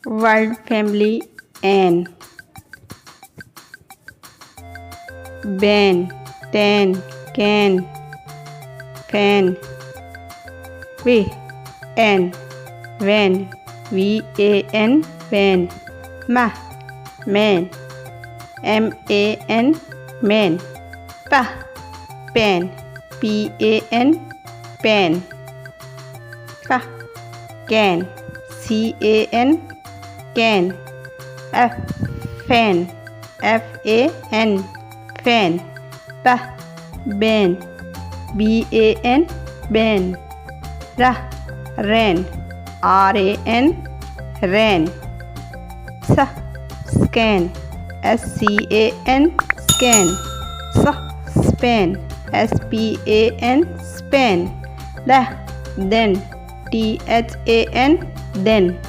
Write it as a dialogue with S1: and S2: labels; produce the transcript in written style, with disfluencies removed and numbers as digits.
S1: Word family N. Ben, ten, can, fan. N. Van, van, van. Man, man, man. Pan, pan, pan. Can, can, can. Fan, fan, fan. Ban, ban, ban. Ran, ran, ran. Scan, scan, scan. Span, span, span. Then, than, then.